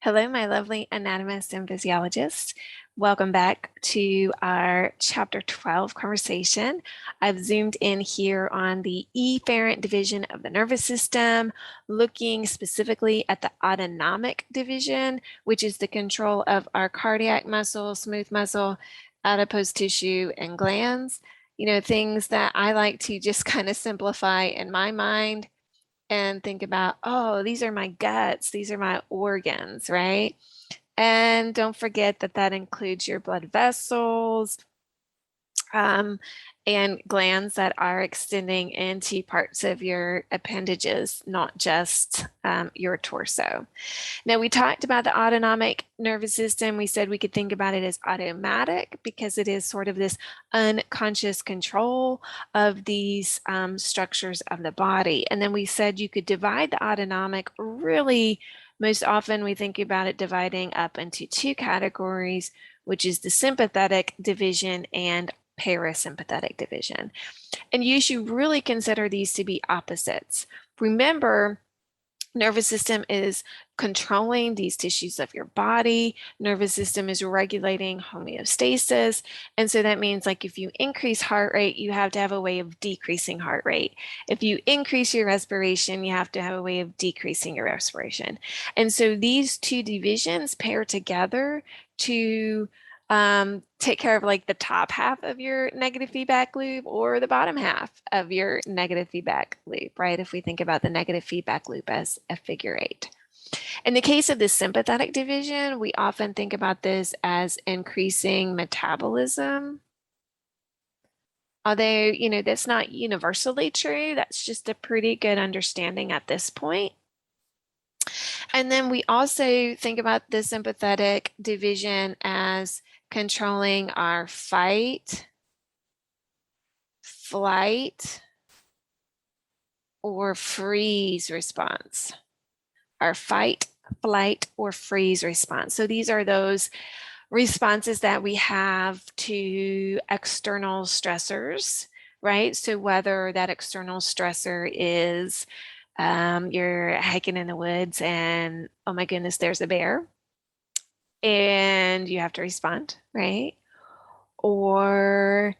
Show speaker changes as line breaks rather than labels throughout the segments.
Hello, my lovely anatomists and physiologists. Welcome back to our Chapter 12 conversation. I've zoomed in here on the efferent division of the nervous system, looking specifically at the autonomic division, which is the control of our cardiac muscle, smooth muscle, adipose tissue, and glands. You know, things that I like to just kind of simplify in my mind and think about, oh, these are my guts, these are my organs, right? And don't forget that that includes your blood vessels, um, and glands that are extending into parts of your appendages, not just your torso. Now, we talked about the autonomic nervous system. We said we could think about it as automatic because it is sort of this unconscious control of these structures of the body. And then we said you could divide the autonomic really. Most often we think about it dividing up into two categories, which is the sympathetic division and parasympathetic division. And you should really consider these to be opposites. Remember, nervous system is controlling these tissues of your body. Nervous system is regulating homeostasis. And so that means like if you increase heart rate, you have to have a way of decreasing heart rate. If you increase your respiration, you have to have a way of decreasing your respiration. And so these two divisions pair together to take care of like the top half of your negative feedback loop or the bottom half of your negative feedback loop, right? If we think about the negative feedback loop as a figure eight. In the case of the sympathetic division, we often think about this as increasing metabolism. Although, you know, that's not universally true. That's just a pretty good understanding at this point. And then we also think about the sympathetic division as controlling our fight, flight, or freeze response. Our fight, flight, or freeze response. So these are those responses that we have to external stressors, right? So whether that external stressor is you're hiking in the woods and oh my goodness, there's a bear and you have to respond, right? Or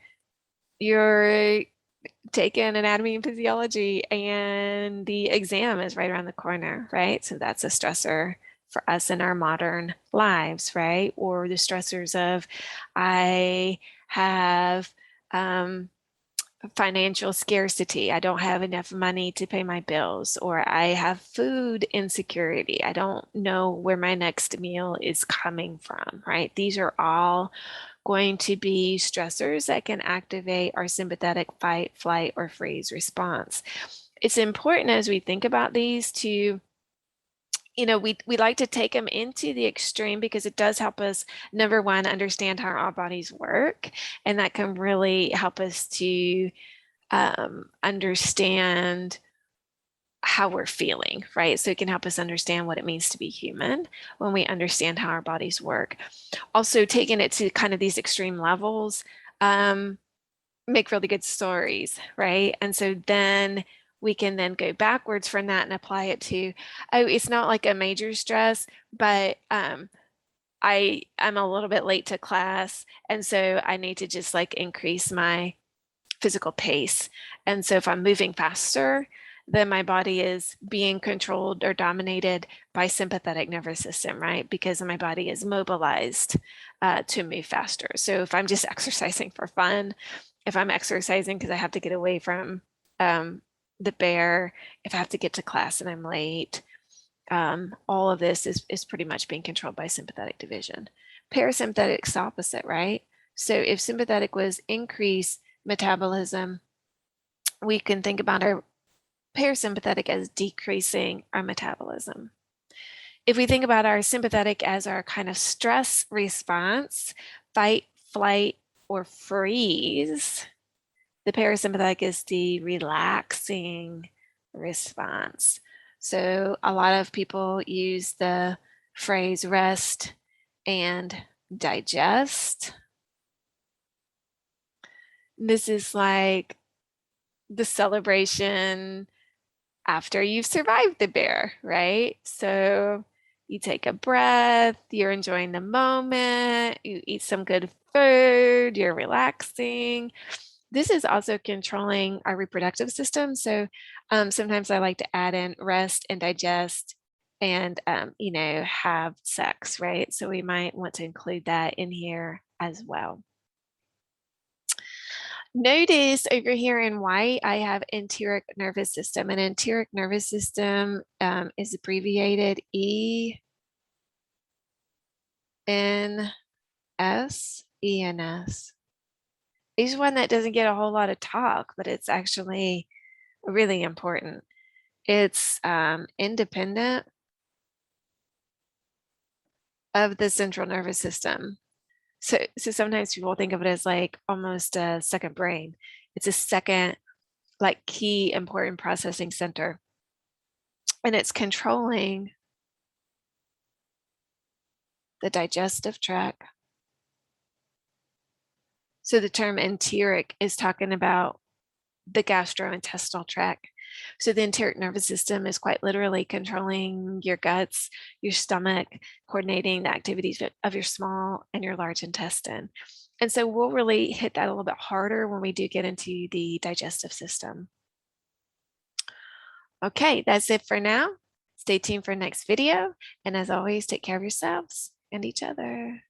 you're taking anatomy and physiology and the exam is right around the corner, right? So that's a stressor for us in our modern lives, right? Or the stressors of I have financial scarcity. I don't have enough money to pay my bills, or I have food insecurity. I don't know where my next meal is coming from, right? These are all going to be stressors that can activate our sympathetic fight, flight, or freeze response. It's important as we think about these to we like to take them into the extreme because it does help us, number one, understand how our bodies work. And that can really help us to understand how we're feeling, right? So it can help us understand what it means to be human when we understand how our bodies work. Also, taking it to kind of these extreme levels, make really good stories, right? And so then we can then go backwards from that and apply it to, oh, it's not like a major stress, but I'm a little bit late to class, and so I need to just like increase my physical pace. And so if I'm moving faster, then my body is being controlled or dominated by sympathetic nervous system, right? Because my body is mobilized to move faster. So if I'm just exercising for fun, if I'm exercising because I have to get away from the bear, if I have to get to class and I'm late, all of this is pretty much being controlled by sympathetic division. Parasympathetic's opposite, right? So if sympathetic was increased metabolism, we can think about our parasympathetic as decreasing our metabolism. If we think about our sympathetic as our kind of stress response, fight, flight, or freeze, the parasympathetic is the relaxing response. So a lot of people use the phrase rest and digest. This is like the celebration after you've survived the bear, right? So You take a breath, you're enjoying the moment, you eat some good food, you're relaxing. This is also controlling our reproductive system. So sometimes I like to add in rest and digest and, have sex, right? So we might want to include that in here as well. Notice over here in white, I have enteric nervous system. And enteric nervous system is abbreviated ENS. It's one that doesn't get a whole lot of talk, but it's actually really important. It's independent of the central nervous system. So sometimes people think of it as like almost a second brain. It's a second, like, key important processing center. And it's controlling the digestive tract. So the term enteric is talking about the gastrointestinal tract. So the enteric nervous system is quite literally controlling your guts, your stomach, coordinating the activities of your small and your large intestine. And so we'll really hit that a little bit harder when we do get into the digestive system. Okay, that's it for now. Stay tuned for next video. And as always, take care of yourselves and each other.